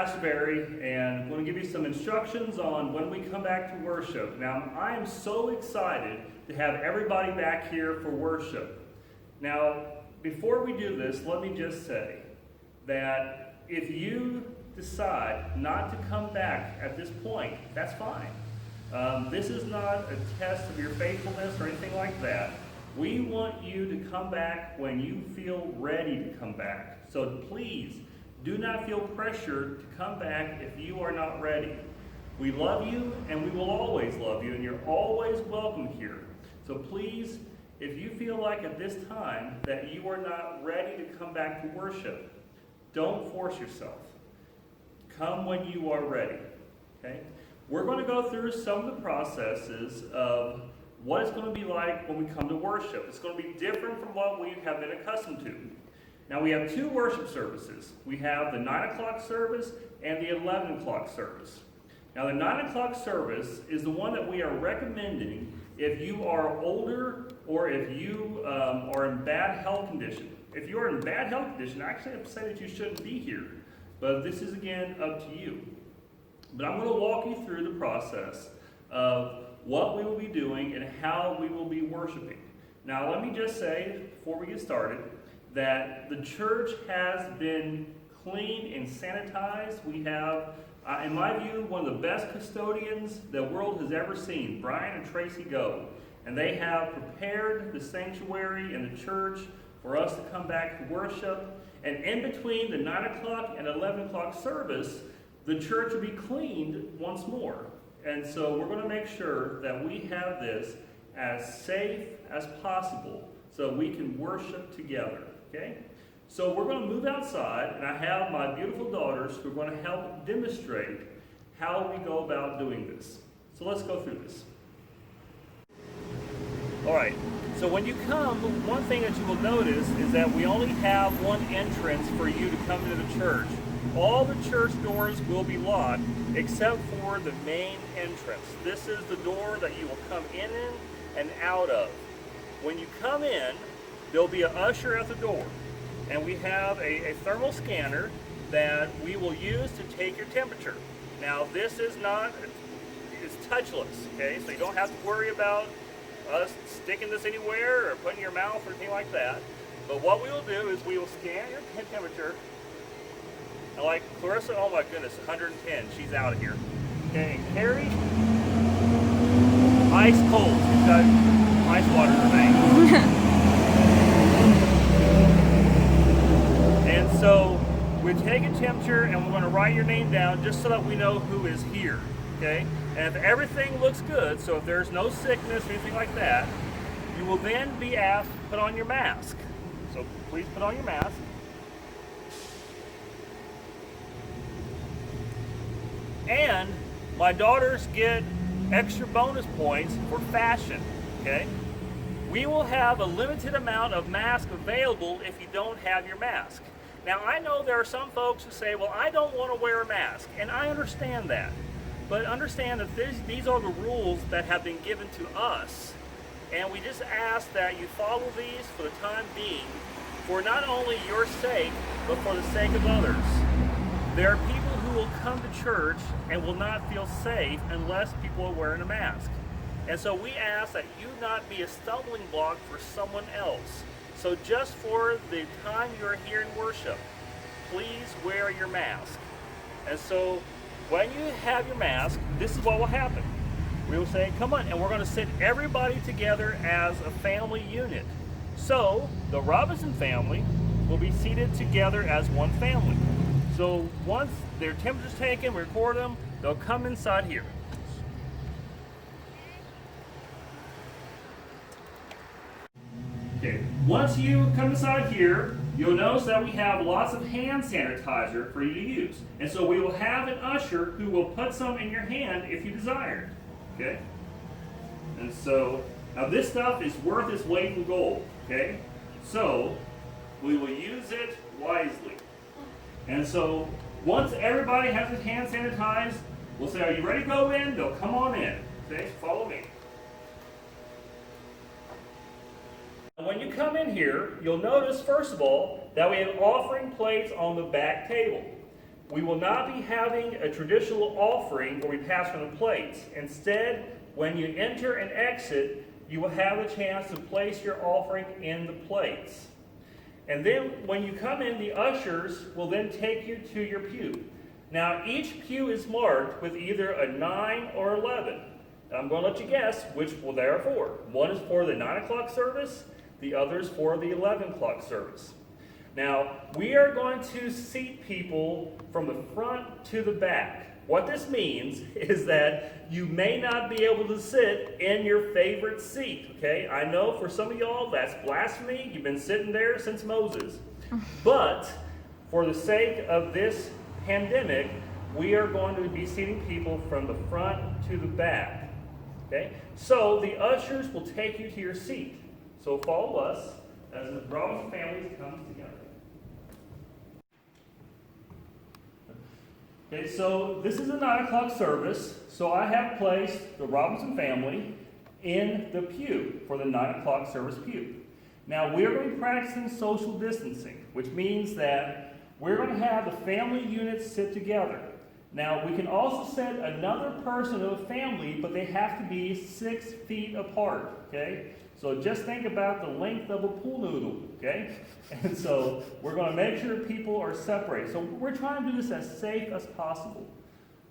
Pastor Barry, and I'm going to give you some instructions on when we come back to worship. Now, I am so excited to have everybody back here for worship. Now, before we do this, let me just say that if you decide not to come back at this point, that's fine. This is not a test of your faithfulness or anything like that. We want you to come back when you feel ready to come back. So please, do not feel pressured to come back if you are not ready. We love you, and we will always love you, and you're always welcome here. So please, if you feel like at this time that you are not ready to come back to worship, don't force yourself. Come when you are ready, okay? We're going to go through some of the processes of what it's going to be like when we come to worship. It's going to be different from what we have been accustomed to. Now, we have two worship services. We have the 9 o'clock service and the 11 o'clock service. Now, the 9 o'clock service is the one that we are recommending if you are older or if you are in bad health condition. If you are in bad health condition, I actually have to say that you shouldn't be here. But this is, again, up to you. But I'm going to walk you through the process of what we will be doing and how we will be worshiping. Now, let me just say, before we get started, that the church has been cleaned and sanitized. We have, in my view, one of the best custodians the world has ever seen, Brian and Tracy Go. And they have prepared the sanctuary and the church for us to come back to worship. And in between the 9 o'clock and 11 o'clock service, the church will be cleaned once more. And so we're going to make sure that we have this as safe as possible so we can worship together. Okay? So we're going to move outside, and I have my beautiful daughters who are going to help demonstrate how we go about doing this. So let's go through this. All right. So when you come, one thing that you will notice is that we only have one entrance for you to come into the church. All the church doors will be locked except for the main entrance. This is the door that you will come in and out of. When you come in, there'll be an usher at the door. And we have a thermal scanner that we will use to take your temperature. Now, this is it's touchless, okay? So you don't have to worry about us sticking this anywhere or putting in your mouth or anything like that. But what we will do is we will scan your temperature. And like Clarissa, oh my goodness, 110, she's out of here. Okay, Carrie, ice cold. She's got ice water in her veins. And so we take a temperature and we're going to write your name down just so that we know who is here. Okay? And if everything looks good, so if there's no sickness or anything like that, you will then be asked to put on your mask. So please put on your mask. And my daughters get extra bonus points for fashion, okay? We will have a limited amount of masks available if you don't have your mask. Now, I know there are some folks who say, well, I don't want to wear a mask, and I understand that. But understand that these are the rules that have been given to us, and we just ask that you follow these for the time being, for not only your sake, but for the sake of others. There are people who will come to church and will not feel safe unless people are wearing a mask. And so we ask that you not be a stumbling block for someone else. So just for the time you're here in worship, please wear your mask. And so when you have your mask, this is what will happen. We will say, come on, and we're going to sit everybody together as a family unit. So the Robinson family will be seated together as one family. So once their temperature's taken, we record them, they'll come inside here. Okay, once you come inside here, you'll notice that we have lots of hand sanitizer for you to use. And so we will have an usher who will put some in your hand if you desire. Okay? And so, now this stuff is worth its weight in gold. Okay? So, we will use it wisely. And so, once everybody has his hand sanitized, we'll say, are you ready to go in? They'll come on in. Okay? Follow me. When you come in here, you'll notice, first of all, that we have offering plates on the back table. we will not be having a traditional offering where we pass from the plates. Instead, when you enter and exit, you will have a chance to place your offering in the plates. And then when you come in, the ushers will then take you to your pew. Now, each pew is marked with either a 9 or 11. I'm going to let you guess which they are for. One is for the 9 o'clock service, the other is for the 11 o'clock service. Now, we are going to seat people from the front to the back. What this means is that you may not be able to sit in your favorite seat, okay? I know for some of y'all that's blasphemy. You've been sitting there since Moses. But for the sake of this pandemic, we are going to be seating people from the front to the back, okay? So the ushers will take you to your seat. So follow us as the Robinson families come together. Okay, so this is a 9 o'clock service, so I have placed the Robinson family in the pew for the 9 o'clock service pew. Now, we're going to be practicing social distancing, which means that we're going to have the family units sit together. Now, we can also set another person of a family, but they have to be 6 feet apart, okay? So just think about the length of a pool noodle, okay? And so we're going to make sure people are separated. So we're trying to do this as safe as possible.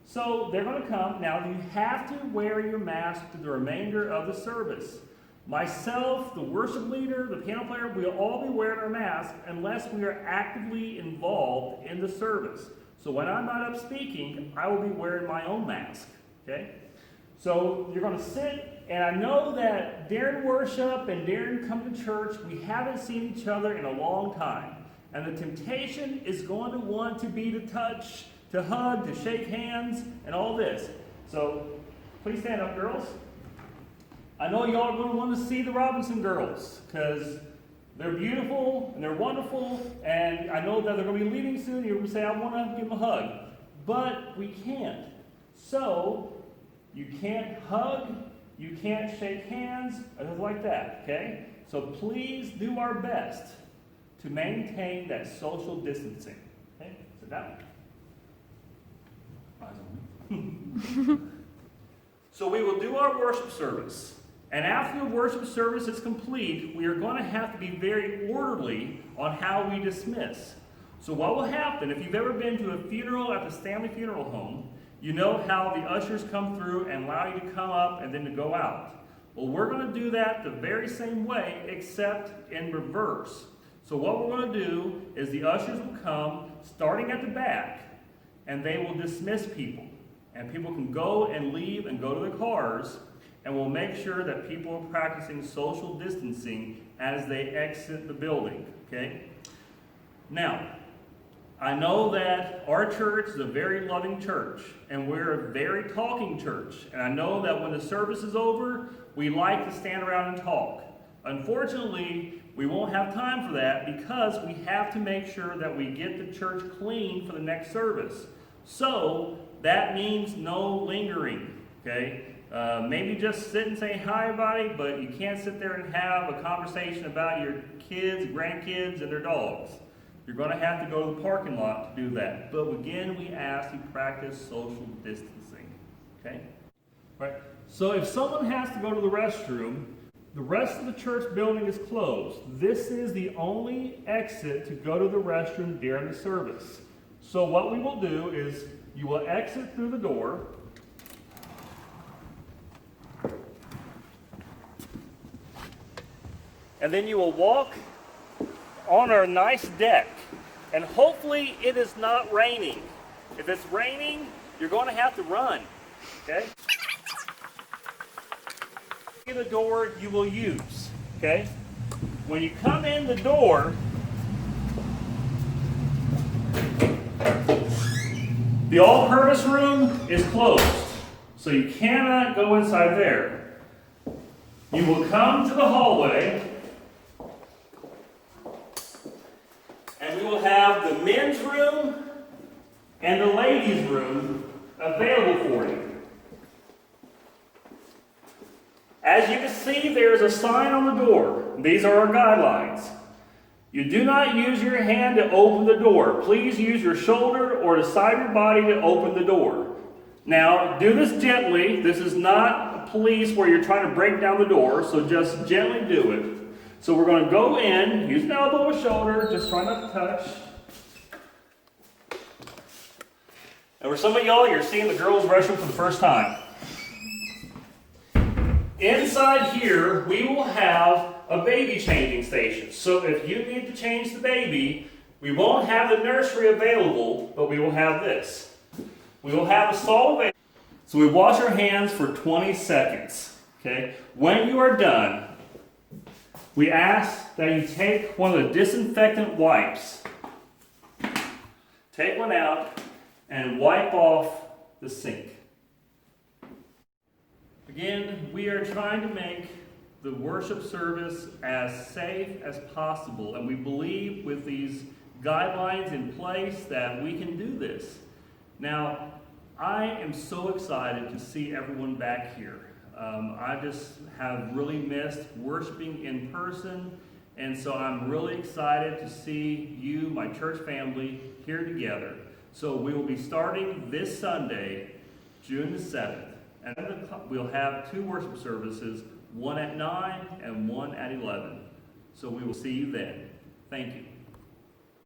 So they're going to come. Now, you have to wear your mask through the remainder of the service. Myself, the worship leader, the piano player, we'll all be wearing our masks unless we are actively involved in the service. So when I'm not up speaking, I will be wearing my own mask, okay? So you're going to sit. And I know that during worship and during coming to church, we haven't seen each other in a long time. And the temptation is going to want to be to touch, to hug, to shake hands, and all this. So please stand up, girls. I know y'all are going to want to see the Robinson girls because they're beautiful and they're wonderful. And I know that they're going to be leaving soon. You're going to say, I want to give them a hug. But we can't. So you can't hug. You can't shake hands, or anything like that, okay? So please do our best to maintain that social distancing. Okay, sit down. Eyes on me. So we will do our worship service. And after the worship service is complete, we are going to have to be very orderly on how we dismiss. So what will happen, if you've ever been to a funeral at the Stanley Funeral Home, you know how the ushers come through and allow you to come up and then to go out. Well, we're going to do that the very same way, except in reverse. So what we're going to do is the ushers will come, starting at the back, and they will dismiss people. And people can go and leave and go to their cars, and we'll make sure that people are practicing social distancing as they exit the building, okay? Now, I know that our church is a very loving church, and we're a very talking church. And I know that when the service is over, we like to stand around and talk. Unfortunately, we won't have time for that because we have to make sure that we get the church clean for the next service. So that means no lingering, okay? Maybe just sit and say hi, everybody, but you can't sit there and have a conversation about your kids, grandkids, and their dogs. You're going to have to go to the parking lot to do that. But again, we ask you practice social distancing. Okay? Right? So if someone has to go to the restroom, the rest of the church building is closed. This is the only exit to go to the restroom during the service. So what we will do is you will exit through the door. And then you will walk on our nice deck, and hopefully it is not raining. If it's raining, you're going to have to run, okay? The door you will use, okay? When you come in the door, the all-purpose room is closed, so you cannot go inside there. You will come to the hallway, and we will have the men's room and the ladies' room available for you. As you can see, there is a sign on the door. These are our guidelines. You do not use your hand to open the door. Please use your shoulder or the side of your body to open the door. Now, do this gently. This is not police where you're trying to break down the door, so just gently do it. So we're going to go in, use an elbow or shoulder, just try not to touch. And for some of y'all, you're seeing the girls' restroom for the first time. Inside here, we will have a baby changing station. So if you need to change the baby, we won't have the nursery available, but we will have this. We will have a stall available. So we wash our hands for 20 seconds. Okay? When you are done, we ask that you take one of the disinfectant wipes. Take one out and wipe off the sink. Again, we are trying to make the worship service as safe as possible, and we believe with these guidelines in place that we can do this. Now, I am so excited to see everyone back here. I just have really missed worshiping in person, and so I'm really excited to see you, my church family, here together. So we will be starting this Sunday, June the 7th, and we'll have 2 worship services, one at 9 and one at 11. So we will see you then. Thank you.